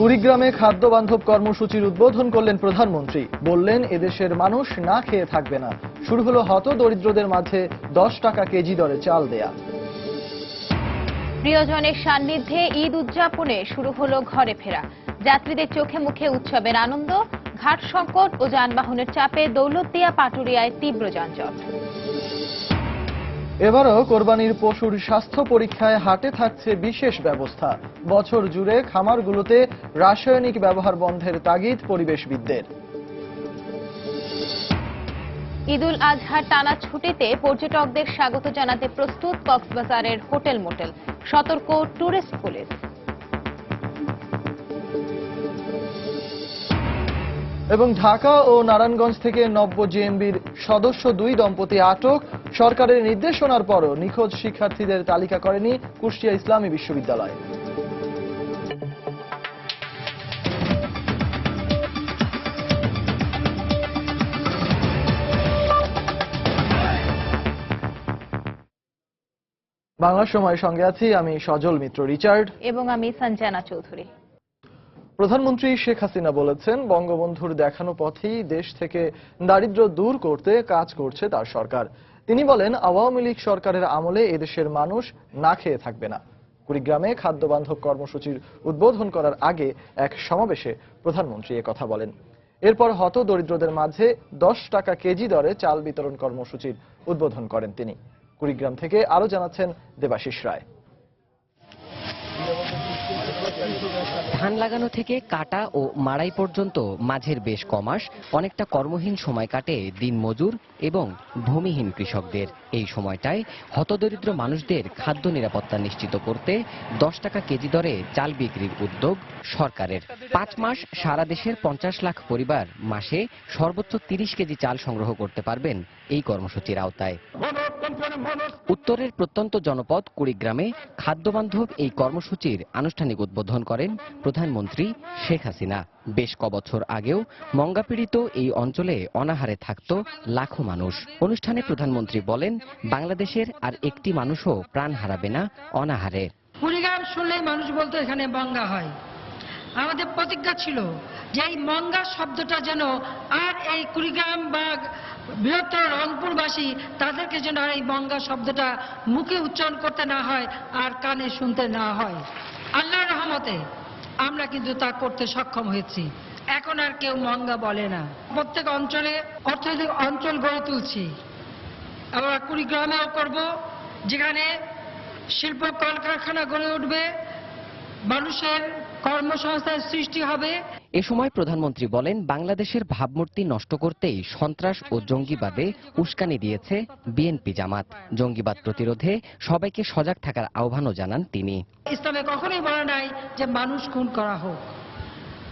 কুড়িগ্রামে খাদ্য বান্ধব কর্মসূচির উদ্বোধন করলেন প্রধানমন্ত্রী। বললেন, এদেশের মানুষ না খেয়ে থাকবে না। শুরু হলো হতদরিদ্রদের মাঝে 10 টাকা কেজি দরে চাল দেয়া। প্রিয়জনের সান্নিধ্যে ঈদ উদযাপনে শুরু হলো ঘরে ফেরা। যাত্রীদের চোখে মুখে উৎসবের আনন্দ। ঘাট সংকট ও যানবাহনের চাপে দৌলতদিয়া পাটুরিয়ায় তীব্র যানজট। এবারও কোরবানির পশুর স্বাস্থ্য পরীক্ষায় হাটে থাকছে বিশেষ ব্যবস্থা। বছর জুড়ে খামারগুলোতে রাসায়নিক ব্যবহার বন্ধের তাগিদ পরিবেশবিদদের। ঈদুল আজহার টানা ছুটিতে পর্যটকদের স্বাগত জানাতে প্রস্তুত কক্সবাজারের হোটেল মোটেল। সতর্ক ট্যুরিস্ট পুলিশ। এবং ঢাকা ও নারায়ণগঞ্জ থেকে নব্য জেএমবির সদস্য 2 দম্পতি আটক। সরকারের নির্দেশনার পরও নিখোঁজ শিক্ষার্থীদের তালিকা করেনি কুষ্টিয়া ইসলামী বিশ্ববিদ্যালয়। বাংলা সময় সঙ্গে আছি আমি সজল মিত্র রিচার্ড এবং আমি সঞ্জনা চৌধুরী। প্রধানমন্ত্রী শেখ হাসিনা বলেছেন, বঙ্গবন্ধুর দেখানো পথেই দেশ থেকে দারিদ্র্য দূর করতে কাজ করছে তার সরকার। তিনি বলেন, আওয়ামী লীগ সরকারের আমলে এদেশের মানুষ না খেয়ে থাকবে না। কুড়িগ্রামে খাদ্য বান্ধব কর্মসূচির উদ্বোধন করার আগে এক সমাবেশে প্রধানমন্ত্রী একথা বলেন। এরপর হতদরিদ্রদের মাঝে 10 টাকা কেজি দরে চাল বিতরণ কর্মসূচির উদ্বোধন করেন তিনি। কুড়িগ্রাম থেকে আরো জানাচ্ছেন দেবাশিস রায়। ধান লাগানো থেকে কাটা ও মাড়াই পর্যন্ত মাঝের বেশ কমাস অনেকটা কর্মহীন সময় কাটে দিনমজুর এবং ভূমিহীন কৃষকদের। এই সময়টায় হতদরিদ্র মানুষদের খাদ্য নিরাপত্তা নিশ্চিত করতে 10 টাকা কেজি দরে চাল বিক্রির উদ্যোগ সরকারের। 5 মাস সারা দেশের 50 লাখ পরিবার মাসে সর্বোচ্চ 30 কেজি চাল সংগ্রহ করতে পারবেন এই কর্মসূচির আওতায়। উত্তরের প্রত্যন্ত জনপদ কুড়িগ্রামে খাদ্যবান্ধব এই কর্মসূচির আনুষ্ঠানিক উদ্বোধন করেন প্রধানমন্ত্রী শেখ হাসিনা। বেশ কবছর আগেও মঙ্গাপীড়িত এই অঞ্চলে অনাহারে থাকত লাখো মানুষ। অনুষ্ঠানে প্রধানমন্ত্রী বলেন, বাংলাদেশের আর একটি মানুষও প্রাণ হারাবে না অনাহারে। কুড়িগ্রাম শুনলেই মানুষ বলতো এখানে মঙ্গা হয়। আমাদের প্রতিজ্ঞা ছিল যে এই মঙ্গা শব্দটা যেন আর এই কুড়িগ্রাম বা বৃহত্তর রংপুরবাসী তাদেরকে যেন আর এই মঙ্গা শব্দটা মুখে উচ্চারণ করতে না হয় আর কানে শুনতে না হয়। আল্লাহর রহমতে আমরা কিন্তু তা করতে সক্ষম হয়েছি। এখন আর কেউ মঙ্গা বলে না। প্রত্যেক অঞ্চলে অর্থনৈতিক অঞ্চল গড়ে তুলছি। আমরা কুড়িগ্রামেও করব, যেখানে শিল্প কলকারখানা গড়ে উঠবে, মানুষের কর্মসংস্থান সৃষ্টি হবে। এ সময় প্রধানমন্ত্রী বলেন, বাংলাদেশের ভাবমূর্তি নষ্ট করতেই সন্ত্রাস ও জঙ্গিবাদে উস্কানি দিয়েছে বিএনপি জামাত। জঙ্গিবাদ প্রতিরোধে সবাইকে সজাগ থাকার আহ্বানও জানান তিনি। ইসলামে কখনোই বলা নাই যে মানুষ খুন করা হোক।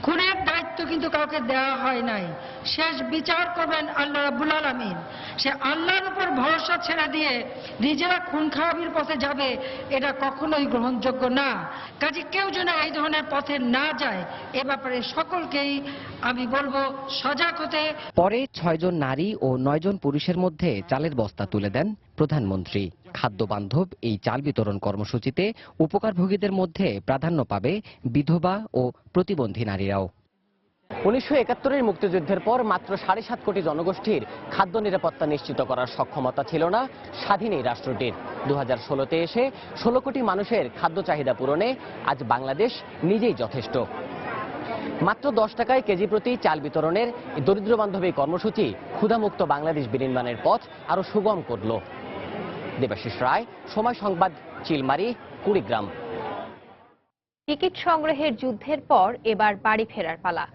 খুনের দায়িত্ব কিন্তু কাউকে দেওয়া হয় নাই। শেষ বিচার করবেন আল্লাহ রাব্বুল আলামিন। সে আল্লাহর উপর ভরসা ছেড়ে দিয়ে নিজেরা খুন খারাপির পথে যাবে, এটা কখনোই গ্রহণযোগ্য না। কাজে কেউ যেন এই ধরনের পথে না যায়, এ ব্যাপারে সকলকেই আমি বলবো সজাগ হতে। পরে 6 জন নারী ও 9 জন পুরুষের মধ্যে চালের বস্তা তুলে দেন প্রধানমন্ত্রী। খাদ্য বান্ধব এই চাল বিতরণ কর্মসূচিতে উপকারভোগীদের মধ্যে প্রাধান্য পাবে বিধবা ও প্রতিবন্ধী নারীরাও। 1971-এর মুক্তিযুদ্ধের পর মাত্র 7.5 কোটি জনগোষ্ঠীর খাদ্য নিরাপত্তা নিশ্চিত করার সক্ষমতা ছিল না স্বাধীন এই রাষ্ট্রটির। 2016-তে এসে 16 কোটি মানুষের খাদ্য চাহিদা পূরণে আজ বাংলাদেশ নিজেই যথেষ্ট। মাত্র 10 টাকায় কেজি প্রতি চাল বিতরণের দরিদ্র বান্ধব এই কর্মসূচি ক্ষুধামুক্ত বাংলাদেশ বিনির্মাণের পথ আরো সুগম করল। দেবাশিস রায়, সময় সংবাদ, চিলমারি, কুড়িগ্রাম। টিকিট সংগ্রহের যুদ্ধের পর এবার বাড়ি ফেরার পালা।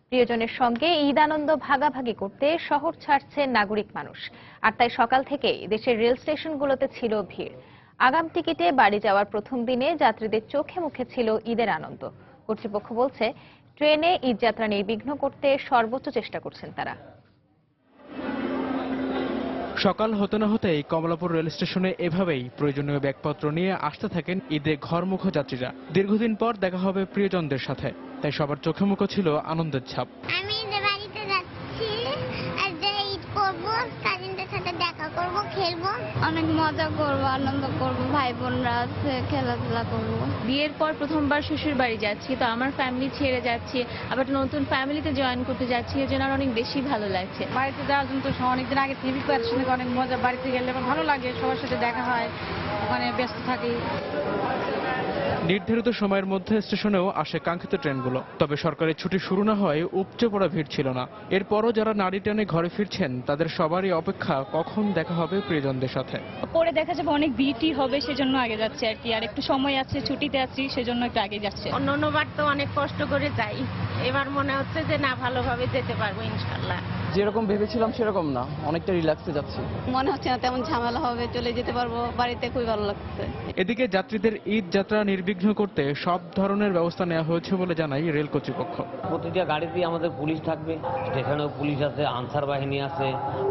প্রিয়জনের সঙ্গে ঈদ আনন্দ ভাগাভাগি করতে শহর ছাড়ছেন নাগরিক মানুষ। আর তাই সকাল থেকেই দেশের রেল স্টেশনগুলোতে ছিল ভিড়। আগাম টিকিটে বাড়ি যাওয়ার প্রথম দিনে যাত্রীদের চোখে মুখে ছিল ঈদের আনন্দ। কর্তৃপক্ষ বলছে, ট্রেনে ঈদ যাত্রা নির্বিঘ্ন করতে সর্বোচ্চ চেষ্টা করছেন তারা। সকাল হতে না হতেই কমলাপুর রেল স্টেশনে এভাবেই প্রয়োজনীয় ব্যাগপত্র নিয়ে আসতে থাকেন ঈদে ঘরমুখ যাত্রীরা। দীর্ঘদিন পর দেখা হবে প্রিয়জনদের সাথে, তাই সবার চোখে মুখে ছিল আনন্দের ছাপ। আমি বাড়িতে যাচ্ছি, ঈদ করবো, কাজিনদের সাথে দেখা করবো, খেলবো, অনেক মজা করবো, আনন্দ করবো, ভাই বোনরা আছে, খেলাধুলা করবো। বিয়ের পর প্রথমবার শ্বশুর বাড়ি যাচ্ছি, তো আমার ফ্যামিলি ছেড়ে যাচ্ছি, আবার একটা নতুন ফ্যামিলিতে জয়েন করতে যাচ্ছি, এর জন্য আমার অনেক বেশি ভালো লাগছে। বাড়িতে যাওয়ার জন্য তো অনেকদিন আগে থেকে প্রিপারেশন অনেক মজা, বাড়িতে গেলে ভালো লাগে, সবার সাথে দেখা হয়, ওখানে ব্যস্ত থাকি। নির্ধারিত সময়ের মধ্যে স্টেশনেও আসে কাঙ্ক্ষিত ট্রেনগুলো, তবে সরকারি ছুটি শুরু না হয় উপচে পড়া ভিড় ছিল না। এরপরও যারা নারী ট্রেনে ঘরে ফিরছেন তাদের সবারই অপেক্ষা কখন দেখা হবে প্রিয়জনদের সাথে। পরে দেখা যাবে অনেক ভিড়ই হবে, সেজন্য আগে যাচ্ছে আর কি, আর একটু সময় আছে, ছুটিতে আছি, সেজন্য একটু আগে যাচ্ছে। অন্যবার তো অনেক কষ্ট করে যাই, এবার মনে হচ্ছে যে না, ভালোভাবে যেতে পারবো ইনশাল্লাহ। যেরকম ভেবেছিলাম সেরকম না, অনেকটা রিল্যাক্সে যাচ্ছি। মনে হচ্ছে না তেমন ঝামেলা হবে, চলে যেতে পারবো, বাড়িতে খুবই ভালো লাগছে। এদিকে যাত্রীদের ঈদ যাত্রা নির্বিঘ্ন করতে সব ধরনের ব্যবস্থা নেওয়া হয়েছে বলে জানায় রেল কর্তৃপক্ষ। প্রতিটা গাড়িতেই আমাদের পুলিশ থাকবে, স্টেশনেও পুলিশ আছে, আনসার বাহিনী আছে,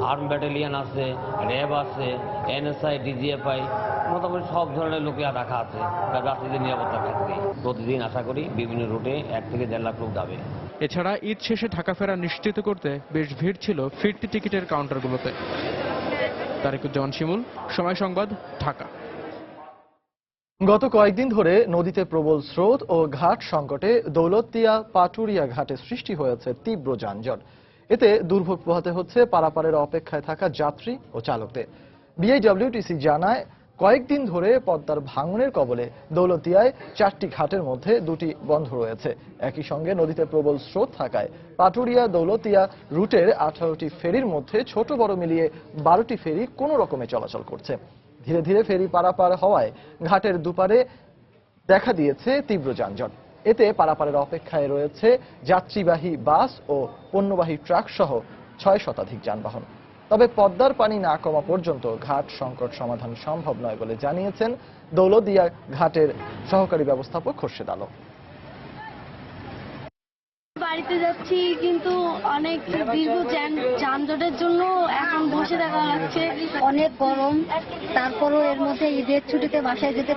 আর্ম ব্যাটালিয়ন আছে, র্যাব আছে, এনএসআই, ডিজিএফআই, মোটামুটি সব ধরনের লোকে রাখা আছে যাত্রীদের নিরাপত্তার ক্ষেত্রে। প্রতিদিন আশা করি বিভিন্ন রুটে 1 থেকে 1.5 লাখ লোক যাবে। এছাড়া ঈদ শেষে ঢাকা ফেরা নিশ্চিত করতে বেশ ভিড় ছিল ফিরতি টিকিটের কাউন্টারগুলোতে। তারিকুজ্জামান শিমুল, সময় সংবাদ, ঢাকা। গত কয়েকদিন ধরে নদীতে প্রবল স্রোত ও ঘাট সংকটে দৌলতদিয়া পাটুরিয়া ঘাটে সৃষ্টি হয়েছে তীব্র যানজট। এতে দুর্ভোগ পোহাতে হচ্ছে পারাপারের অপেক্ষায় থাকা যাত্রী ও চালকদের। বিআইডব্লিউটিসি জানায়, কয়েকদিন ধরে পদ্মার ভাঙনের কবলে দৌলতদিয়ায় 4টি ঘাটের মধ্যে 2টি বন্ধ রয়েছে। একই সঙ্গে নদীতে প্রবল স্রোত থাকায় পাটুরিয়া দৌলতদিয়া রুটের 18টি ফেরির মধ্যে ছোট বড় মিলিয়ে 12টি ফেরি কোনো রকমে চলাচল করছে। ধীরে ধীরে ফেরি পারাপার হওয়ায় ঘাটের দুপারে দেখা দিয়েছে তীব্র যানজট। এতে পারাপারের অপেক্ষায় রয়েছে যাত্রীবাহী বাস ও পণ্যবাহী ট্রাক সহ 6 শতাধিক যানবাহন। তবে পদ্মার পানি না কমা পর্যন্ত ঘাট সংকট সমাধান সম্ভব নয় বলে জানিয়েছেন দৌলতদিয়া ঘাটের সহকারী ব্যবস্থাপক খোরশেদ আলম। বাড়িতে যাচ্ছি, কিন্তু অনেক দীর্ঘ যানজটের জন্য এখন বসে থাকা লাগছে। অনেক গরম, তারপরও এর মধ্যে ঈদের ছুটিতে বাসায় যেতে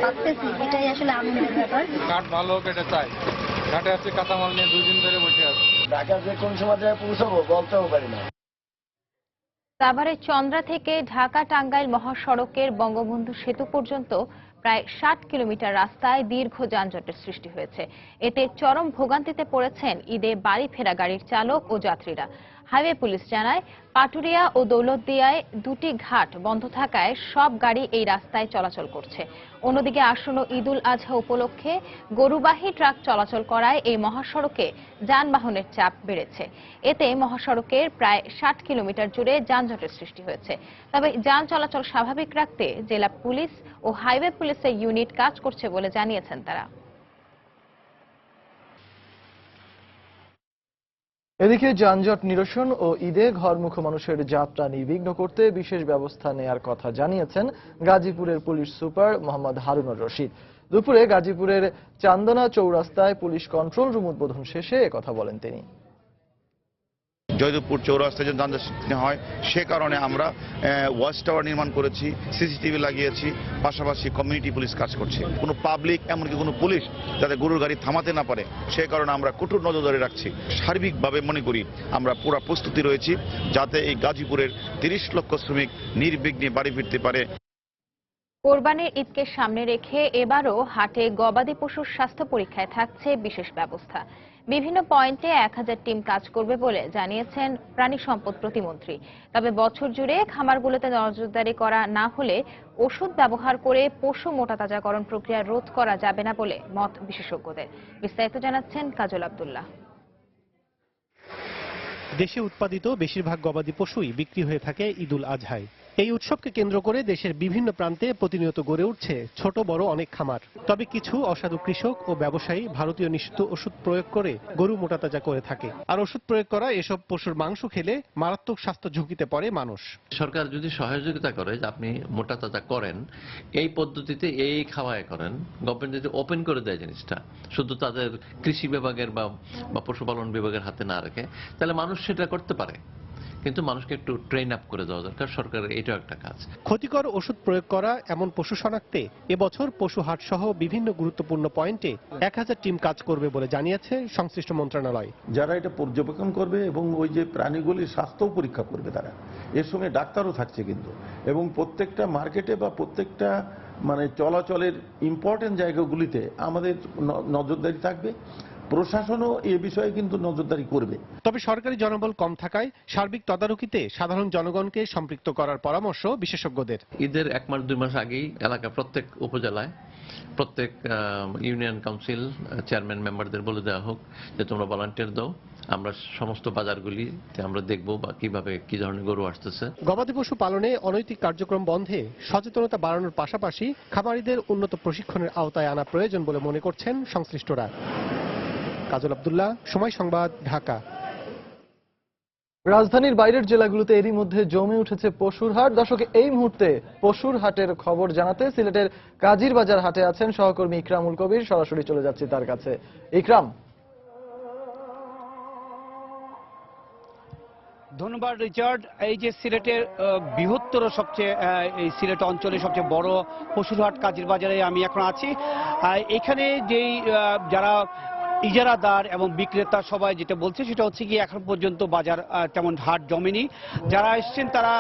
পারতেছি, এটাই আসলে আনন্দের ব্যাপার। ঘাট ভালো হোক এটা চাই। ঘাটে আছে কাঁচামাল নিয়ে 2 দিন ধরে বসে আছে। ঢাকা যে কোন সময় পৌঁছাবো বলতেও পারি না। সাভারের চন্দ্রা থেকে ঢাকা টাঙ্গাইল মহাসড়কের বঙ্গবন্ধু সেতু পর্যন্ত প্রায় 60 কিলোমিটার রাস্তায় দীর্ঘ যানজটের সৃষ্টি হয়েছে। এতে চরম ভোগান্তিতে পড়েছেন ঈদে বাড়ি ফেরা গাড়ির চালক ও যাত্রীরা। হাইওয়ে পুলিশ জানায়, পাটুরিয়া ও দৌলতদিয়ায় 2টি ঘাট বন্ধ থাকায় সব গাড়ি এই রাস্তায় চলাচল করছে। অন্যদিকে আসন্ন ঈদুল আজহা উপলক্ষে গরুবাহী ট্রাক চলাচল করায় এই মহাসড়কে যানবাহনের চাপ বেড়েছে। এতে মহাসড়কের প্রায় 60 কিলোমিটার জুড়ে যানজটের সৃষ্টি হয়েছে। তবে যান চলাচল স্বাভাবিক রাখতে জেলা পুলিশ ও হাইওয়ে পুলিশের ইউনিট কাজ করছে বলে জানিয়েছেন তারা। এদিকে যানজট নিরসন ও ঈদে ঘরমুখো মানুষের যাত্রা নির্বিঘ্ন করতে বিশেষ ব্যবস্থা নেয়ার কথা জানিয়েছেন গাজীপুরের পুলিশ সুপার মোহাম্মদ হারুনুর রশিদ। দুপুরে গাজীপুরের চান্দনা চৌরাস্তায় পুলিশ কন্ট্রোল রুম উদ্বোধন শেষে একথা বলেন তিনি। জয়দেবপুর চৌরাস্তায় যে যানজট সৃষ্টি হয় সে কারণে আমরা ওয়াচ টাওয়ার নির্মাণ করেছি, সিসিটিভি লাগিয়েছি, পাশাপাশি কমিউনিটি পুলিশ কাজ করছে। কোনো পাবলিক এমনকি কোনো পুলিশ যাতে গরুর গাড়ি থামাতে না পারে সে কারণে আমরা কঠোর নজরদারি রাখছি। সার্বিকভাবে মনে করি আমরা পুরো প্রস্তুতি রয়েছি যাতে এই গাজীপুরের 30 লক্ষ শ্রমিক নির্বিঘ্নে বাড়ি ফিরতে পারে। কোরবানির ঈদকে সামনে রেখে এবারও হাটে গবাদি পশুর স্বাস্থ্য পরীক্ষায় থাকছে বিশেষ ব্যবস্থা। বিভিন্ন পয়েন্টে 1000 টিম কাজ করবে বলে জানিয়েছেন প্রাণী সম্পদ প্রতিমন্ত্রী। তবে বছর জুড়ে খামারগুলোতে নজরদারি করা না হলে ওষুধ ব্যবহার করে পশু মোটাতাজাকরণ প্রক্রিয়া রোধ করা যাবে না বলে মত বিশেষজ্ঞদের। বিস্তারিত জানাচ্ছেন কাজল আব্দুল্লাহ। দেশে উৎপাদিত বেশিরভাগ গবাদি পশুই বিক্রি হয়ে থাকে ঈদুল আজহায়। এই উৎসবকে কেন্দ্র করে দেশের বিভিন্ন প্রান্তে প্রতিনিয়ত গড়ে উঠছে ছোট বড় অনেক খামার। তবে কিছু অসাধু কৃষক ও ব্যবসায়ী ভারতীয় নিষিদ্ধ ওষুধ প্রয়োগ করে গরু মোটাতাজা করে থাকে। আর ওষুধ প্রয়োগ করা এসব পশুর মাংস খেলে মারাত্মক স্বাস্থ্য ঝুঁকিতে পড়ে মানুষ। সরকার যদি সহযোগিতা করে যে আপনি মোটাতাজা করেন, এই পদ্ধতিতে এই খাওয়ায় করেন, গভর্নমেন্ট যদি ওপেন করে দেয় জিনিসটা, শুধু তাদের কৃষি বিভাগের বা পশুপালন বিভাগের হাতে না রেখে, তাহলে মানুষ সেটা করতে পারে। কিন্তু মানুষকে একটু ট্রেন আপ করে দেওয়া দরকার, সরকারের এটাও একটা কাজ। ক্ষতিকর ওষুধ প্রয়োগ করা এমন পশু শনাক্তে এবছর পশু হাট সহ বিভিন্ন গুরুত্বপূর্ণ পয়েন্টে 1000 টিম কাজ করবে বলে জানিয়েছে সংশ্লিষ্ট মন্ত্রণালয়। যারা এটা পর্যবেক্ষণ করবে এবং ওই যে প্রাণীগুলির স্বাস্থ্য পরীক্ষা করবে তারা, এর সঙ্গে ডাক্তারও থাকছে কিন্তু, এবং প্রত্যেকটা মার্কেটে বা প্রত্যেকটা মানে চলাচলের ইম্পর্টেন্ট জায়গাগুলিতে আমাদের নজরদারি থাকবে। প্রশাসনও এ বিষয়ে কিন্তু নজরদারি করবে। তবে সরকারি জনবল কম থাকায় সার্বিক তদারকিতে সাধারণ জনগণকে সম্পৃক্ত করার পরামর্শ বিশেষজ্ঞদের। ঈদের 1 মাস 2 মাস আগেই এলাকা প্রত্যেক উপজেলায় প্রত্যেক ইউনিয়ন কাউন্সিল চেয়ারম্যান মেম্বারদের বলে দেওয়া হোক যে তোমরা ভলান্টিয়ার দাও, আমরা সমস্ত বাজারগুলিতে আমরা দেখব বা কিভাবে কি ধরনের গরু আসতেছে। গবাদি পশু পালনে অনৈতিক কার্যক্রম বন্ধে সচেতনতা বাড়ানোর পাশাপাশি খামারিদের উন্নত প্রশিক্ষণের আওতায় আনা প্রয়োজন বলে মনে করছেন সংশ্লিষ্টরা। কাজল আব্দুল্লাহ, সময় সংবাদ, ঢাকা। রাজধানীর বাইরের জেলাগুলোতে এরই মধ্যে জমে উঠেছে পশুর হাট। দর্শক, এই মুহূর্তে পশুর হাটের খবর জানাতে সিলেটের কাজীর বাজার হাটে আছেন সহকর্মী ইকরামুল কবির। সরাসরি চলে যাচ্ছি তার কাছে। ইকরাম। ধন্যবাদ রিচার্ড। এই যে সিলেটের বৃহত্তর সবচেয়ে এই সিলেট অঞ্চলের সবচেয়ে বড় পশুর হাট কাজীর বাজারে আমি এখন আছি। এখানে যেই যারা ইজারাদার এবং বিক্রেতা সবাই যেটা বলছে সেটা হচ্ছে কি এখন পর্যন্ত বাজার তেমন হাট জমেনি। যারা এসছেন তারা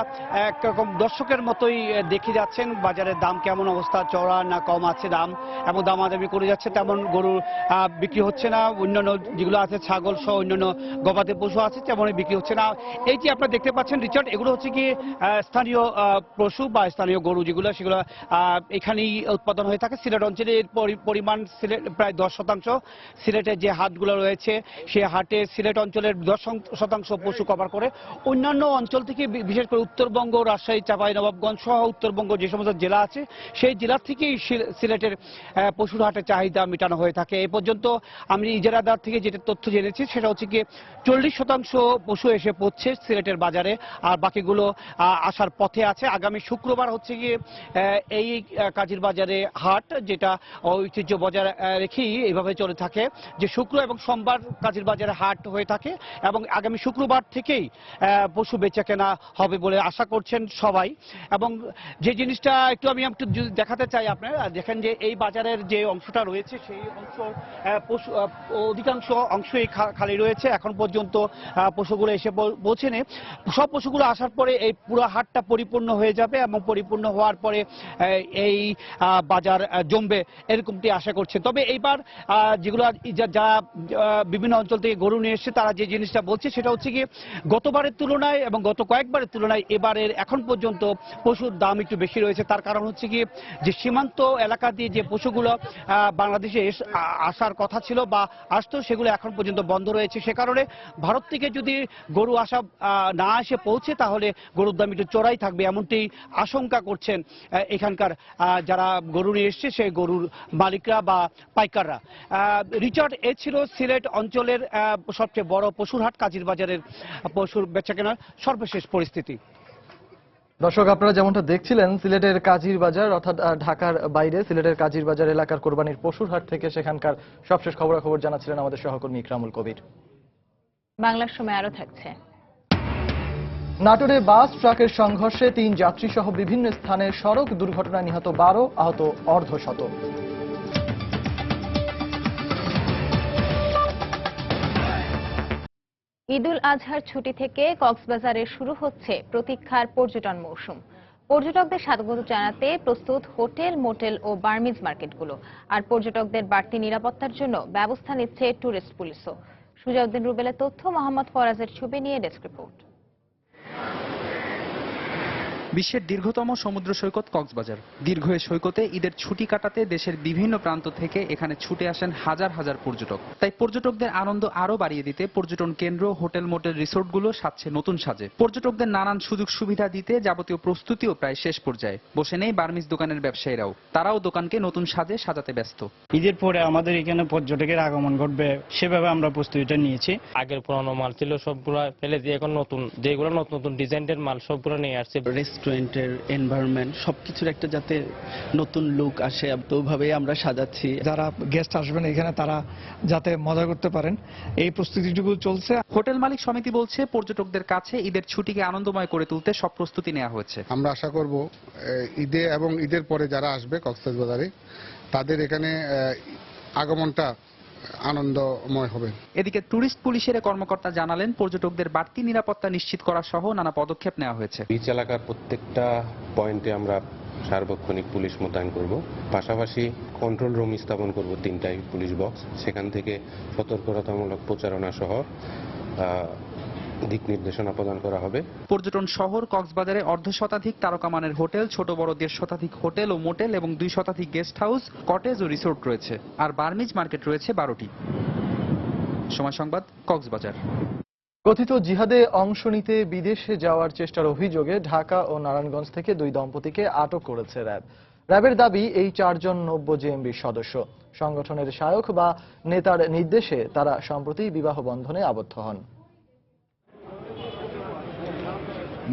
একরকম দর্শকের মতোই দেখে যাচ্ছেন বাজারের দাম কেমন অবস্থা, চড়া না কম আছে দাম, এবং দামাদামি করে যাচ্ছে। তেমন গরুর বিক্রি হচ্ছে না, অন্যান্য যেগুলো আছে ছাগল সহ অন্যান্য গবাদি পশু আছে তেমনই বিক্রি হচ্ছে না। এই যে আপনারা দেখতে পাচ্ছেন রিচার্ড, এগুলো হচ্ছে কি স্থানীয় পশু বা স্থানীয় গরু যেগুলো সেগুলো এখানেই উৎপাদন হয়ে থাকে। সিলেট অঞ্চলের পরিমাণ সিলেট প্রায় 10%। সিলেটের যে হাটগুলো রয়েছে সেই হাটে সিলেট অঞ্চলের 10% পশু কভার করে। অন্যান্য অঞ্চল থেকে বিশেষ করে উত্তরবঙ্গ, রাজশাহী, চাঁপাইনবাবগঞ্জ সহ উত্তরবঙ্গ যে সমস্ত জেলা আছে সেই জেলা থেকেই সিলেটের পশুর হাটের চাহিদা মেটানো হয়ে থাকে। এ পর্যন্ত আমি ইজারাদার থেকে যেটা তথ্য জেনেছি সেটা হচ্ছে কি 40% পশু এসে পড়ছে সিলেটের বাজারে, আর বাকিগুলো আসার পথে আছে। আগামী শুক্রবার হচ্ছে গিয়ে এই কাজীর বাজারে হাট, যেটা ঐতিহ্য বজায় রেখেই এইভাবে চলে থাকে যে শুক্র এবং সোমবার কাজীর বাজারে হাট হয়ে থাকে, এবং আগামী শুক্রবার থেকেই পশু বেচা কেনা হবে বলে আশা করছেন সবাই। এবং যে জিনিসটা আমি একটু দেখাতে চাই, আপনারা দেখেন যে এই বাজারের যে অংশটা রয়েছে সেই অংশ পশু অধিকাংশ অংশই খালি রয়েছে। এখন পর্যন্ত পশুগুলো এসে পৌঁছেনি। সব পশুগুলো আসার পরে এই পুরো হাটটা পরিপূর্ণ হয়ে যাবে, এবং পরিপূর্ণ হওয়ার পরে এই বাজার জমবে এরকমটি আশা করছে। তবে এইবার যেগুলো যা বিভিন্ন অঞ্চল থেকে গরু নিয়ে এসছে তারা যে জিনিসটা বলছে সেটা হচ্ছে কি গতবারের তুলনায় এবং গত কয়েকবারের তুলনায় এবারের এখন পর্যন্ত পশুর দাম একটু বেশি রয়েছে। তার কারণ হচ্ছে কি যে সীমান্ত এলাকা দিয়ে যে পশুগুলো বাংলাদেশে আসার কথা ছিল বা আসতো সেগুলো এখন পর্যন্ত বন্ধ রয়েছে। সে কারণে ভারত থেকে যদি গরু আসা না এসে পৌঁছে তাহলে গরুর দাম একটু চড়াই থাকবে, এমনটি আশঙ্কা করছেন এখানকার যারা গরু নিয়ে এসছে সেই গরুর মালিকরা বা পাইকাররা। রিচার্ড, এ ছিল সিলেট অঞ্চলের সবচেয়ে বড় পশুর হাট কাজীর বাজারের পশুর বেচাকেনার সর্বশেষ পরিস্থিতি। দর্শক, আপনারা যেমনটা দেখছিলেন সিলেটের কাজীর বাজার অর্থাৎ ঢাকার বাইরে সিলেটের কাজীর বাজার এলাকার কোরবানির পশুর হাট থেকে সেখানকার সবশেষ খবরাখবর জানাচ্ছিলেন আমাদের সহকর্মী ইকরামুল কবির। বাংলার সময় আরো থাকছে। নাটোরে বাস ট্রাকের সংঘর্ষে 3 যাত্রী সহ বিভিন্ন স্থানে সড়ক দুর্ঘটনায় নিহত 12, আহত অর্ধশত। ঈদুল আজহার ছুটি থেকে কক্সবাজারে শুরু হচ্ছে প্রতীক্ষার পর্যটন মৌসুম। পর্যটকদের স্বাগত জানাতে প্রস্তুত হোটেল, মোটেল ও বার্মিজ মার্কেটগুলো। আর পর্যটকদের বাড়তি নিরাপত্তার জন্য ব্যবস্থা নিচ্ছে ট্যুরিস্ট পুলিশও। সুজাউদ্দিন রুবেলের তথ্য, মোহাম্মদ ফরাজের ছবি নিয়ে ডেস্ক রিপোর্ট। বিশ্বের দীর্ঘতম সমুদ্র সৈকত কক্সবাজার। দীর্ঘ এই সৈকতে ঈদের ছুটি কাটাতে দেশের বিভিন্ন প্রান্ত থেকে এখানে ছুটে আসেন হাজার হাজার পর্যটক। তাই পর্যটকদের আনন্দ আরো বাড়িয়ে দিতে পর্যটন কেন্দ্র, হোটেল, মোটেল, রিসোর্টগুলো সাজছে নতুন সাজে। পর্যটকদের নানান সুযোগ সুবিধা দিতে যাবতীয় প্রস্তুতিও প্রায় শেষ পর্যায়ে। বসে নেই বার্মিজ দোকানের ব্যবসায়ীরাও, তারাও দোকানকে নতুন সাজে সাজাতে ব্যস্ত। ঈদের পরে আমাদের এখানে পর্যটকের আগমন ঘটবে, সেভাবে আমরা প্রস্তুতিটা নিয়েছি। আগের পুরানো মাল ছিল সবগুলো ফেলে দিয়ে এখন নতুন যেগুলো নতুন নতুন ডিজাইনের মাল সবগুলো নিয়ে আসছে। রেস্টুরেন্টের এনভায়রনমেন্ট সবকিছুর একটা যাতে নতুন লুক আসে, তো ওইভাবেই আমরা সাজাচ্ছি। যারা গেস্ট আসবেন এখানে তারা যাতে মজা করতে পারেন এই প্রস্তুতিটুকু চলছে। হোটেল মালিক সমিতি বলছে পর্যটকদের কাছে ঈদের ছুটিকে আনন্দময় করে তুলতে সব প্রস্তুতি নেওয়া হয়েছে। আমরা আশা করব ঈদে এবং ঈদের পরে যারা আসবে কক্সবাজারে তাদের এখানে আগমনটা আনন্দময় হবে। এদিকে ট্যুরিস্ট পুলিশের কর্মকর্তা জানালেন পর্যটকদের বাড়তি নিরাপত্তা নিশ্চিত করা সহ নানা পদক্ষেপ নেওয়া হয়েছে। বিচ এলাকার প্রত্যেকটা পয়েন্টে আমরা সার্বক্ষণিক পুলিশ মোতায়েন করব, পাশাপাশি কন্ট্রোল রুম স্থাপন করব 3টাই পুলিশ বক্স, সেখান থেকে সতর্কতামূলক প্রচারণা সহ দিক নির্দেশনা প্রদান করা হবে। পর্যটন শহর কক্সবাজারে 1/2 তারকামানের হোটেল, ছোট বড় 1.5 হোটেল ও মোটেল এবং 2 গেস্ট হাউস, কটেজ ও রিসোর্ট রয়েছে। আর বার্মিজ মার্কেট রয়েছে 12টি। সময় সংবাদ, কক্সবাজার। কথিত জিহাদে অংশ নিতে বিদেশে যাওয়ার চেষ্টার অভিযোগে ঢাকা ও নারায়ণগঞ্জ থেকে 2 দম্পতিকে আটক করেছে র্যাব। র্যাবের দাবি এই 4 জন নব্য জেএমবির সদস্য। সংগঠনের শায়খ বা নেতার নির্দেশে তারা সম্প্রতি বিবাহ বন্ধনে আবদ্ধ হন।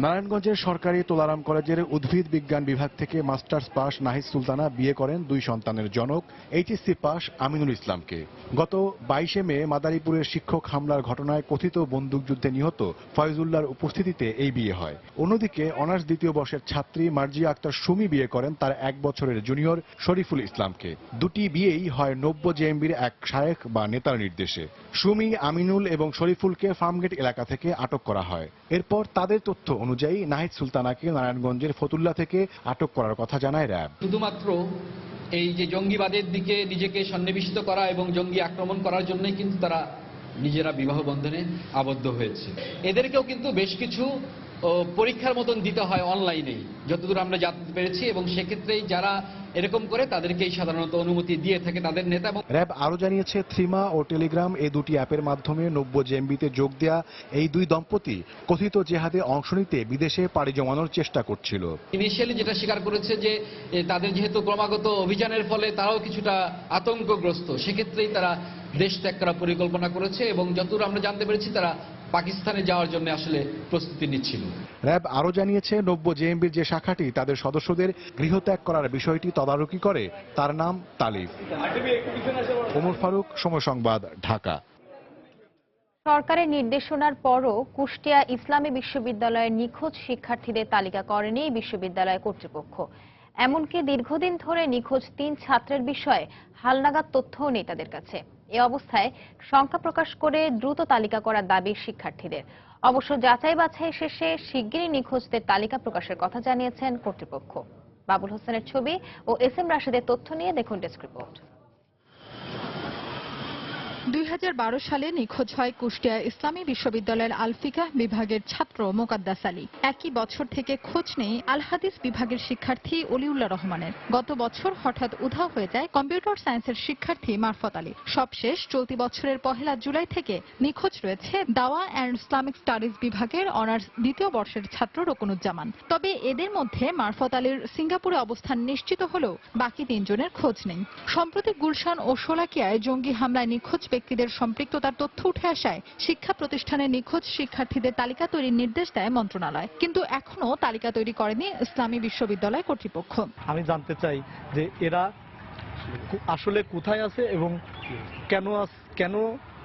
নারায়ণগঞ্জের সরকারি তোলারাম কলেজের উদ্ভিদ বিজ্ঞান বিভাগ থেকে মাস্টার্স পাস নাহিদ সুলতানা বিয়ে করেন 2 সন্তানের জনক এইচএসসি পাস আমিনুল ইসলামকে। গত 22 মে মাদারীপুরের শিক্ষক হামলার ঘটনায় কথিত বন্দুকযুদ্ধে নিহত ফয়জুল্লাহর উপস্থিতিতে এই বিয়ে হয়। অন্যদিকে অনার্স 2য় বর্ষের ছাত্রী মার্জিয়া আক্তার সুমি বিয়ে করেন তার 1 বছরের জুনিয়র শরীফুল ইসলামকে। দুটি বিয়েই হয় নব্য জেএমবির এক শায়েখ বা নেতার নির্দেশে। সুমি, আমিনুল এবং শরীফুলকে ফার্মগেট এলাকা থেকে আটক করা হয়। এরপর তাদের তথ্য অনুযায়ী নাহিদ সুলতানাকে নারায়ণগঞ্জের ফতুল্লা থেকে আটক করার কথা জানায় র্যাব। শুধুমাত্র এই যে জঙ্গিবাদের দিকে নিজেকে সন্নিবেশিত করা এবং জঙ্গি আক্রমণ করার জন্যই কিন্তু তারা নিজেরা বিবাহ বন্ধনে আবদ্ধ হয়েছে। এদেরকেও কিন্তু বেশ কিছু পরীক্ষার মতন দিতে হয় অনলাইনেই, যতদূর আমরা জানতে পেরেছি, এবং সেক্ষেত্রেই যারা এরকম করে তাদেরকেই সাধারণত অনুমতি দিয়ে থাকে তাদের নেতা। র্যাব আরো জানিয়েছে থ্রিমা ও টেলিগ্রাম এই দুটি অ্যাপের মাধ্যমে নব্য জেএমবিতে যোগ দেয়া এই 2 দম্পতি কথিত জেহাদে অংশ নিতে বিদেশে পাড়ি জমানোর চেষ্টা করছিল। ইনিশিয়ালি যেটা স্বীকার করেছে যে তাদের যেহেতু ক্রমাগত অভিযানের ফলে তারাও কিছুটা আতঙ্কগ্রস্ত, সেক্ষেত্রেই তারা দেশ ত্যাগ করার পরিকল্পনা করেছে এবং যতদূর আমরা জানতে পেরেছি তারা পাকিস্তানে যাওয়ার জন্য আসলে প্রস্তুতি নিচ্ছিল। র্যাব আরো জানিয়েছে নব্য জেএমবির যে শাখাটি তাদের সদস্যদের গৃহত্যাগ করার বিষয়টি তদারকি করে তার নাম তালিফ। ওমর ফারুক, সময় সংবাদ, ঢাকা। সরকারের নির্দেশনার পরও কুষ্টিয়া ইসলামী বিশ্ববিদ্যালয়ের নিখোঁজ শিক্ষার্থীদের তালিকা করেনি বিশ্ববিদ্যালয় কর্তৃপক্ষ। এমনকি দীর্ঘদিন ধরে নিখোঁজ 3 ছাত্রের বিষয়ে হালনাগাদ তথ্যও নেই তাদের কাছে। এ অবস্থায় সংখ্যা প্রকাশ করে দ্রুত তালিকা করার দাবি শিক্ষার্থীদের। অবশ্য যাচাই বাছাই শেষে শিগগিরই নিখোঁজদের তালিকা প্রকাশের কথা জানিয়েছেন কর্তৃপক্ষ। বাবুল হোসেনের ছবি ও এস এম রাশেদের তথ্য নিয়ে দেখুন ডেস্ক রিপোর্ট। 2012 সালে নিখোঁজ হয় কুষ্টিয়া ইসলামী বিশ্ববিদ্যালয়ের আল ফিকাহ বিভাগের ছাত্র মোকাদ্দাস আলী। একই বছর থেকে খোঁজ নেই আল হাদিস বিভাগের শিক্ষার্থী অলিউল্লাহ রহমানের। গত বছর হঠাৎ উধাও হয়ে যায় কম্পিউটার সায়েন্সের শিক্ষার্থী মারফত আলী। সবশেষ চলতি বছরের 1 জুলাই থেকে নিখোঁজ রয়েছে দাওয়া অ্যান্ড ইসলামিক স্টাডিজ বিভাগের অনার্স 2য় বর্ষের ছাত্র রকুনুজ্জামান। তবে এদের মধ্যে মারফত আলীর সিঙ্গাপুরে অবস্থান নিশ্চিত হলেও বাকি 3 জনের খোঁজ নেই। সম্প্রতি গুলশান ও শোলাকিয়ায় জঙ্গি হামলায় নিখোঁজ ব্যক্তিদের সম্পৃক্ততার তথ্য উঠে আসায় শিক্ষা প্রতিষ্ঠানে নিখোঁজ শিক্ষার্থীদের তালিকা তৈরির নির্দেশ দেয় মন্ত্রণালয়, কিন্তু এখনো তালিকা তৈরি করেনি ইসলামী বিশ্ববিদ্যালয় কর্তৃপক্ষ। আমি জানতে চাই যে এরা আসলে কোথায় আছে এবং কেন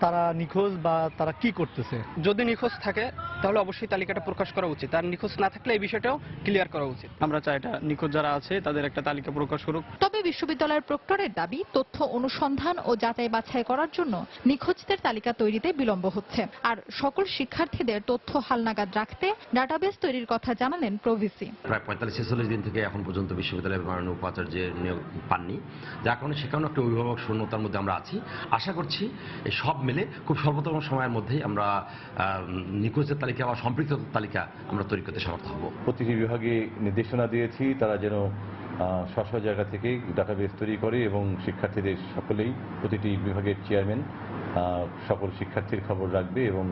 তারা নিখোঁজ বা তারা কি করতেছে। যদি নিখোঁজ থাকে তাহলে অবশ্যই তালিকাটা প্রকাশ করা উচিত, আর নিখোঁজ না থাকলে এই বিষয়টাও ক্লিয়ার করা উচিত। আমরা চাই এটা নিখোঁজ যারা আছে তাদের একটা তালিকা প্রকাশ করুক। তবে বিশ্ববিদ্যালয়ের প্রক্টরের দাবি তথ্য অনুসন্ধান ও যাচাই বাছাই করার জন্য নিখোঁজদের তালিকা তৈরিতে বিলম্ব হচ্ছে। আর সকল শিক্ষার্থীদের তথ্য হালনাগাদ রাখতে ডাটাবেস তৈরির কথা জানালেন প্রভিসি। প্রায় 45-46 দিন থেকে এখন পর্যন্ত বিশ্ববিদ্যালয়ের মাননীয় উপাচার্যের নিয়োগ পাননি, যার কারণে সেখানেও একটা অভিভাবক শূন্যতার মধ্যে আমরা আছি। আশা করছি এই সব মিলে খুব স্বল্পতম সময়ের মধ্যেই আমরা নিখোঁজের তালিকা বা সম্পৃক্ত তালিকা আমরা তৈরি করতে সমর্থ হব। প্রতিটি বিভাগে নির্দেশনা দিয়েছি তারা যেন স্ব জায়গা থেকে ডাটাবেস তৈরি করে এবং শিক্ষার্থীদের সকলেই প্রতিটি বিভাগের চেয়ারম্যান সকল শিক্ষার্থীর খবর রাখবে এবং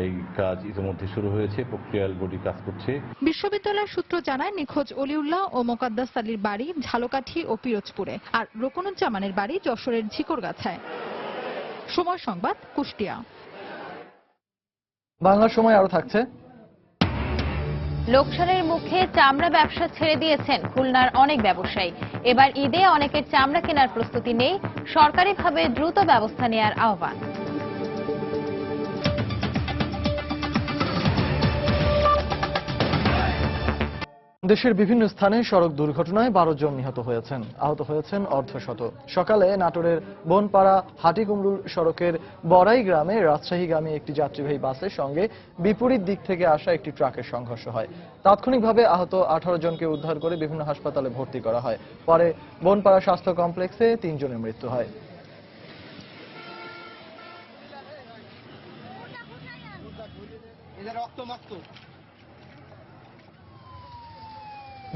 এই কাজ ইতিমধ্যে শুরু হয়েছে, প্রক্রিয়াল বডি কাজ করছে। বিশ্ববিদ্যালয়ের সূত্র জানায় নিখোঁজ অলিউল্লাহ ও মোকাদ্দাস আলীর বাড়ি ঝালকাঠি ও পিরোজপুরে, আর রকুনুজ্জামানের বাড়ি যশোরের ঝিকরগাছায়। সময় সংবাদ, কুষ্টিয়া। বাংলা সময় আরো থাকছে। লোকসানের মুখে চামড়া ব্যবসা ছেড়ে দিয়েছেন খুলনার অনেক ব্যবসায়ী। এবার ঈদে অনেকের চামড়া কেনার প্রস্তুতি নেই, সরকারিভাবে দ্রুত ব্যবস্থা নেওয়ার আহ্বান। দেশের বিভিন্ন স্থানে সড়ক দুর্ঘটনায় 12 জন নিহত হয়েছেন, আহত হয়েছেন অর্ধশত। সকালে নাটোরের বনপাড়া হাটিকুমরুল সড়কের বড়াই গ্রামে রাজশাহীগামী একটি যাত্রীবাহী বাসের সঙ্গে বিপরীত দিক থেকে আসা একটি ট্রাকের সংঘর্ষ হয়। তাৎক্ষণিকভাবে আহত 18 জনকে উদ্ধার করে বিভিন্ন হাসপাতালে ভর্তি করা হয়। পরে বনপাড়া স্বাস্থ্য কমপ্লেক্সে 3 জনের মৃত্যু হয়।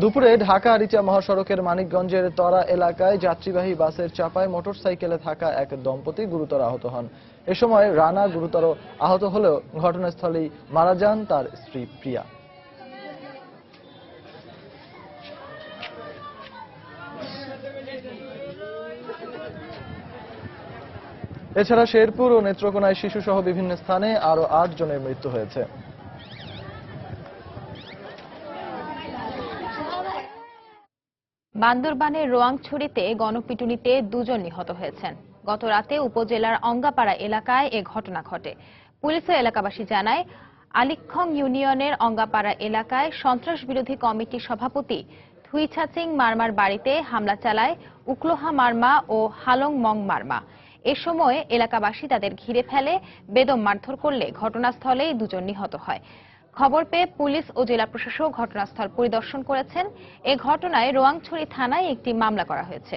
দুপুরে ঢাকা আরিচা মহাসড়কের মানিকগঞ্জের তরা এলাকায় যাত্রীবাহী বাসের চাপায় মোটরসাইকেলে থাকা এক দম্পতি গুরুতর আহত হন। এ সময় রানা গুরুতর আহত হলেও ঘটনাস্থলেই মারা যান তার স্ত্রী প্রিয়া। এছাড়া শেরপুর ও নেত্রকোনায় শিশুসহ বিভিন্ন স্থানে আরো 8 জনের মৃত্যু হয়েছে। বান্দরবানের রোয়াংছড়িতে গণপিটুনিতে 2 জন নিহত হয়েছেন। গত রাতে উপজেলার অঙ্গাপাড়া এলাকায় এ ঘটনা ঘটে। পুলিশ ও এলাকাবাসী জানায়, আলিক্ষং ইউনিয়নের অঙ্গাপাড়া এলাকায় সন্ত্রাস বিরোধী কমিটির সভাপতি থুইছাচিং মারমার বাড়িতে হামলা চালায় উকলোহা মারমা ও হালং মং মারমা। এ সময় এলাকাবাসী তাদের ঘিরে ফেলে, বেদম মারধর করলে ঘটনাস্থলেই 2 জন নিহত হয়। খবর পেয়ে পুলিশ ও জেলা প্রশাসক ঘটনাস্থল পরিদর্শন করেছেন। এ ঘটনায় রোয়াংছড়ি থানায় একটি মামলা করা হয়েছে।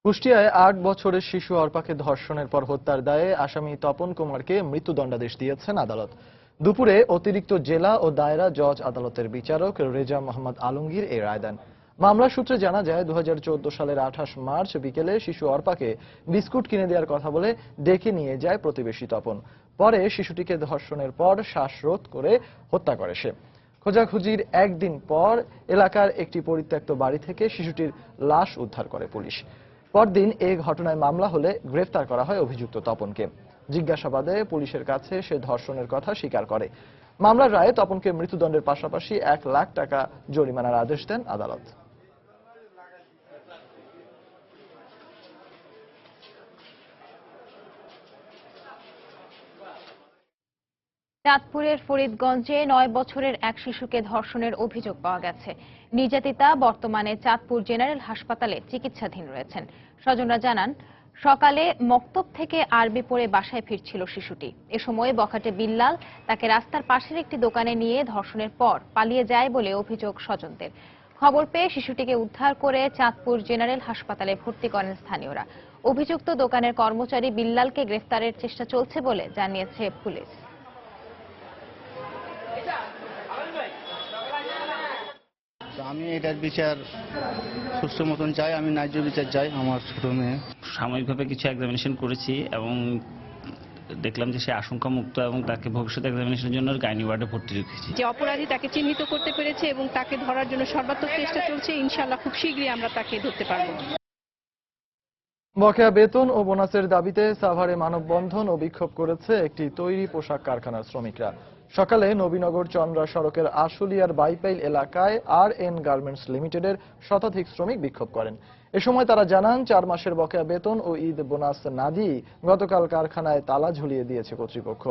কুষ্টিয়ায় 8 বছরের শিশু অর্পাকে ধর্ষণের পর হত্যার দায়ে আসামি তপন কুমারকে মৃত্যুদণ্ডাদেশ দিয়েছেন আদালত। দুপুরে অতিরিক্ত জেলা ও দায়রা জজ আদালতের বিচারক রেজা মোহাম্মদ আলমগীর এই রায় দেন। মামলা সূত্রে জানা যায়, 2014 সালের 28 মার্চ বিকেলে শিশু অর্পাকে বিস্কুট কিনে দেওয়ার কথা বলে ডেকে নিয়ে যায় প্রতিবেশী তপন। পরে শিশুটিকে ধর্ষণের পর শ্বাসরোধ করে হত্যা করে সে। খোঁজাখুঁজির একদিন পর এলাকার একটি পরিত্যক্ত বাড়ি থেকে শিশুটির লাশ উদ্ধার করে পুলিশ। পরদিন এই ঘটনায় মামলা হলে গ্রেফতার করা হয় অভিযুক্ত তপনকে। জিজ্ঞাসাবাদে পুলিশের কাছে সে ধর্ষণের কথা স্বীকার করে। মামলার রায়ে তপনকে মৃত্যুদণ্ডের পাশাপাশি 1 লাখ টাকা জরিমানার আদেশ দেন আদালত। চাঁদপুরের ফরিদগঞ্জে 9 বছরের এক শিশুকে ধর্ষণের অভিযোগ পাওয়া গেছে। নির্যাতিতা বর্তমানে চাঁদপুর জেনারেল হাসপাতালে চিকিৎসাধীন রয়েছেন। স্বজনরা জানান, সকালে মক্তব থেকে আরবি পড়ে বাসায় ফিরছিল শিশুটি। এ সময় বখাটে বিল্লাল তাকে রাস্তার পাশের একটি দোকানে নিয়ে ধর্ষণের পর পালিয়ে যায় বলে অভিযোগ স্বজনদের। খবর পেয়ে শিশুটিকে উদ্ধার করে চাঁদপুর জেনারেল হাসপাতালে ভর্তি করেন স্থানীয়রা। অভিযুক্ত দোকানের কর্মচারী বিল্লালকে গ্রেফতারের চেষ্টা চলছে বলে জানিয়েছে পুলিশ। আমি এটার বিচার সুষ্ঠু মতন চাই, আমি ন্যায্য বিচার চাই আমার ছোট মেয়ে। সাময়িকভাবে কিছু এক্সামিনেশন করেছি এবং দেখলাম যে সে আশঙ্কা মুক্ত এবং তাকে ভবিষ্যৎ এক্সামিনেশনের জন্য গাইনি ওয়ার্ডে ভর্তি রেখেছি। যে অপরাধী তাকে চিহ্নিত করতে পেরেছে এবং তাকে ধরার জন্য সর্বাত্মক চেষ্টা চলছে। ইনশাআল্লাহ খুব শীঘ্রই আমরা তাকে ধরতে পারবো। বকেয়া বেতন ও বোনাসের দাবিতে সাভারে মানববন্ধন ও বিক্ষোভ করেছে একটি তৈরি পোশাক কারখানার শ্রমিকরা। সকালে নবীনগর চন্দ্রা সড়কের আশুলিয়ার বাইপাইল এলাকায় RN গার্মেন্টস লিমিটেডের শতাধিক শ্রমিক বিক্ষোভ করেন। এ সময় তারা জানান, 4 মাসের বকেয়া বেতন ও ঈদ বোনাস না দিয়ে গতকাল কারখানায় তালা ঝুলিয়ে দিয়েছে কর্তৃপক্ষ।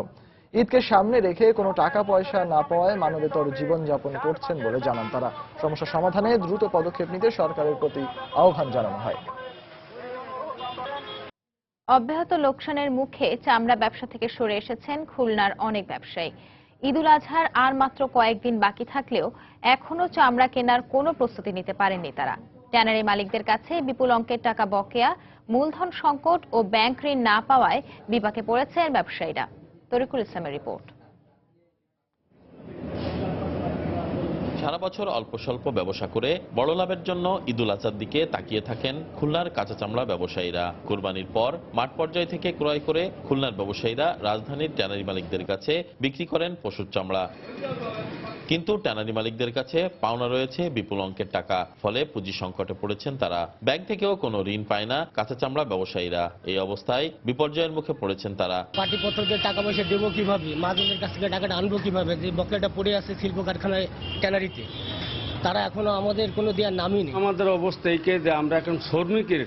ঈদকে সামনে রেখে কোনো টাকা পয়সা না পাওয়ায় মানবেতর জীবনযাপন করছেন বলে জানান তারা। সমস্যা সমাধানে দ্রুত পদক্ষেপ নিতে সরকারের প্রতি আহ্বান জানানো হয়। অব্যাহত লোকসানের মুখে চামড়া ব্যবসা থেকে সরে এসেছেন খুলনার অনেক ব্যবসায়ী। ঈদুল আজহার আর মাত্র কয়েকদিন বাকি থাকলেও এখনো চামড়া কেনার কোনো প্রস্তুতি নিতে পারেননি তারা। ট্যানারি মালিকদের কাছে বিপুল অঙ্কের টাকা বকেয়া, মূলধন সংকট ও ব্যাংক ঋণ না পাওয়ায় বিপাকে পড়েছেন ব্যবসায়ীরা। তরিকুল ইসলামের রিপোর্ট। সারা বছর অল্প স্বল্প ব্যবসা করে বড় লাভের জন্য ঈদুল আজহার দিকে তাকিয়ে থাকেন খুলনার কাঁচা চামড়া ব্যবসায়ীরা। কুরবানির পর মাঠ পর্যায় থেকে ক্রয় করে খুলনার ব্যবসায়ীরা রাজধানীর ট্যানারি মালিকদের কাছে বিক্রি করেন পশুর চামড়া। কিন্তু ট্যানারি মালিকদের কাছে পাওনা রয়েছে বিপুল অঙ্কের টাকা, ফলে পুঁজি সংকটে পড়েছেন তারা। ব্যাংক থেকেও কোনো ঋণ পায় না কাঁচা চামড়া ব্যবসায়ীরা। এই অবস্থায় বিপর্যয়ের মুখে পড়েছেন তারা। পার্টিপত্রদের টাকা পয়সা দেবো কিভাবে, মাদুদের কাছ থেকে টাকাটা আনবো কিভাবে, যে বকেয়াটা পড়ে আছে শিল্প কারখানায় ট্যানারিতে, তারা এখনো আমাদের কোনো দেওয়ার নামই নেই। আমাদের অবস্থা এই যে আমরা এখন শ্রমিকের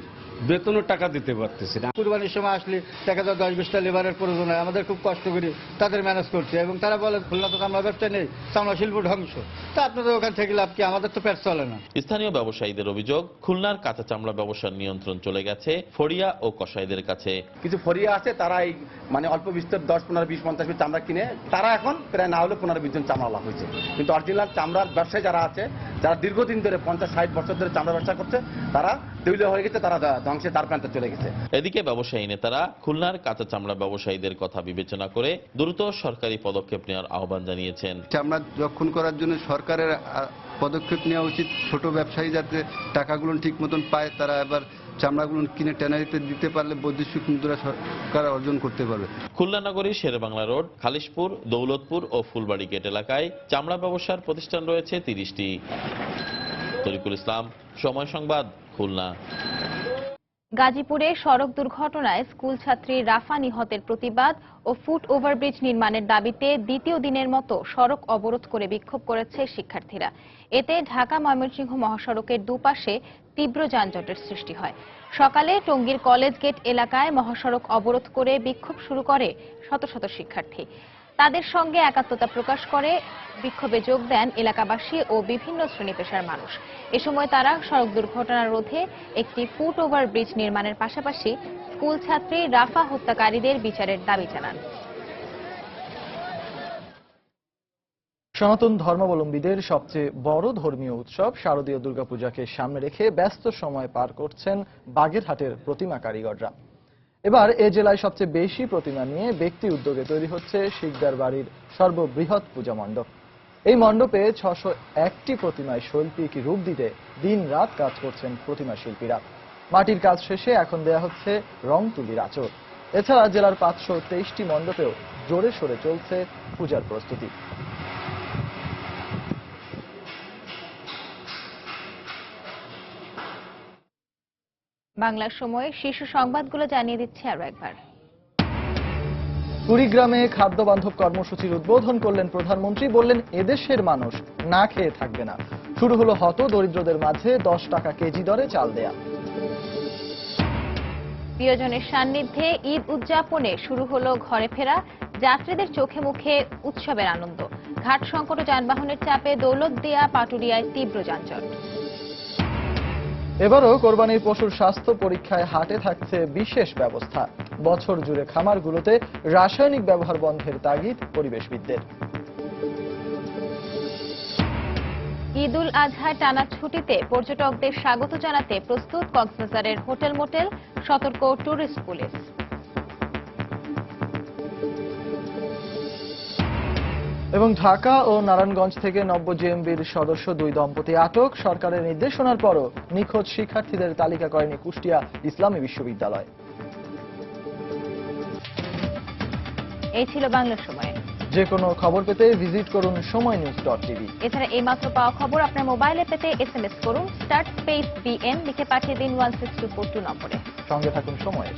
বেতনের টাকা দিতে পারতেছি না। কুরবানির সময় আসলে দেখা যায় 10-20টা লেবারের প্রয়োজন হয়, আমাদের খুব কষ্ট করে তাদের ম্যানেজ করছে এবং তারা বলে খুলনা তো চামড়া ব্যবসা নেই, চামড়া শিল্প ধ্বংস, তা আপনাদের ওখান থেকে লাভ কি, আমাদের তো পেট চলে না। স্থানীয় ব্যবসায়ীদের অভিযোগ, খুলনার কাঁচা চামড়া ব্যবসার নিয়ন্ত্রণ চলে গেছে ফড়িয়া ও কসাইদের কাছে। কিছু ফড়িয়া আছে, তারা এই মানে অল্প বিস্তর 10, 15, 20, 50 পিস চামড়া কিনে তারা এখন প্রায় না হলে 15-20 জন চামড়া লাভ হয়েছে। কিন্তু অরিজিনাল চামড়ার ব্যবসায়ী যারা আছে, যারা দীর্ঘদিন ধরে 50-60 বছর ধরে চামড়া ব্যবসা করছে, তারা দেউলিয়া হয়ে গেছে, তারা ধ্বংসের দ্বার প্রান্তে চলে গেছে। এদিকে ব্যবসায়ী নেতারা খুলনার কাঁচা চামড়া ব্যবসায়ীদের কথা বিবেচনা করে দ্রুত সরকারি পদক্ষেপ নেওয়ার আহ্বান জানিয়েছেন। চামড়া রক্ষণ করার জন্য সরকারের পদক্ষেপ নেওয়া উচিত। ছোট ব্যবসায়ী যাতে টাকাগুলো ঠিক মতন পায়, তারা এবার চামড়াগুলো কিনে ট্যানারিতে দিতে পারলে বৈদেশিক মুদ্রা সরকার অর্জন করতে পারবে। খুলনা নগরী শেরেবাংলা রোড, খালিশপুর, দৌলতপুর ও ফুলবাড়ি গেট এলাকায় চামড়া ব্যবসার প্রতিষ্ঠান রয়েছে 30টি। তরিকুল ইসলাম, সময় সংবাদ, খুলনা। গাজীপুরে সড়ক দুর্ঘটনায় স্কুল ছাত্রী রাফা নিহতের প্রতিবাদ ও ফুট ওভারব্রিজ নির্মাণের দাবিতে দ্বিতীয় দিনের মতো সড়ক অবরোধ করে বিক্ষোভ করেছে শিক্ষার্থীরা। এতে ঢাকা ময়মনসিংহ মহাসড়কের দুপাশে তীব্র যানজটের সৃষ্টি হয়। সকালে টঙ্গীর কলেজ গেট এলাকায় মহাসড়ক অবরোধ করে বিক্ষোভ শুরু করে শত শত শিক্ষার্থী। তাদের সঙ্গে একাত্মতা প্রকাশ করে বিক্ষোভে যোগ দেন এলাকাবাসী ও বিভিন্ন শ্রেণী পেশার মানুষ। এ সময় তারা সড়ক দুর্ঘটনা রোধে একটি ফুট ওভার ব্রিজ নির্মাণের পাশাপাশি স্কুল ছাত্রী রাফা হত্যাকারীদের বিচারের দাবি জানান। সনাতন ধর্মাবলম্বীদের সবচেয়ে বড় ধর্মীয় উৎসব শারদীয় দুর্গাপূজাকে সামনে রেখে ব্যস্ত সময় পার করছেন বাগেরহাটের প্রতিমা কারিগররা। এবার এ জেলায় সবচেয়ে বেশি প্রতিমা নিয়ে ব্যক্তি উদ্যোগে তৈরি হচ্ছে শিকদার বাড়ির সর্ববৃহৎ পূজা মণ্ডপ। এই মণ্ডপে 601টি প্রতিমায় শৈল্পিক রূপ দিতে দিন রাত কাজ করছেন প্রতিমা শিল্পীরা। মাটির কাজ শেষে এখন দেয়া হচ্ছে রং তুলির আঁচড়। এছাড়া জেলার 523টি মণ্ডপেও জোরে সোরে চলছে পূজার প্রস্তুতি। বাংলার সময় শীর্ষ সংবাদগুলো জানিয়ে দিচ্ছে আরো একবার। কুড়িগ্রামে খাদ্য বান্ধব কর্মসূচির উদ্বোধন করলেন প্রধানমন্ত্রী। বললেন এদেশের মানুষ না খেয়ে থাকবে না। শুরু হলো হত দরিদ্রদের মাঝে 10 টাকা কেজি দরে চাল দেয়া। প্রিয়জনের সান্নিধ্যে ঈদ উদযাপনে শুরু হলো ঘরে ফেরা। যাত্রীদের চোখে মুখে উৎসবের আনন্দ। ঘাট সংকট ও যানবাহনের চাপে দৌলতদিয়া পাটুরিয়ায় তীব্র যানজট। এবারও কোরবানির পশুর স্বাস্থ্য পরীক্ষায় হাটে থাকছে বিশেষ ব্যবস্থা। বছর জুড়ে খামারগুলোতে রাসায়নিক ব্যবহার বন্ধের তাগিদ পরিবেশবিদদের। ঈদ উল আজহায় টানা ছুটিতে পর্যটকদের স্বাগত জানাতে প্রস্তুত কক্সবাজারের হোটেল মোটেল। সতর্ক ট্যুরিস্ট পুলিশ। এবং ঢাকা ও নারায়ণগঞ্জ থেকে নব্য জেএমবির সদস্য 2 দম্পতি আটক। সরকারের নির্দেশনার পরও নিখোঁজ শিক্ষার্থীদের তালিকা করেনি কুষ্টিয়া ইসলামী বিশ্ববিদ্যালয়। এই ছিল বাংলার সময়। যে কোনো খবর পেতে ভিজিট করুন সময়নিউজ.tv। এছাড়া এই মাত্র পাওয়া খবর আপনার মোবাইলে পেতে SMS করুন *BM লিখে পাঠিয়ে দিন 16242 নম্বরে। সঙ্গে থাকুন সময়ের।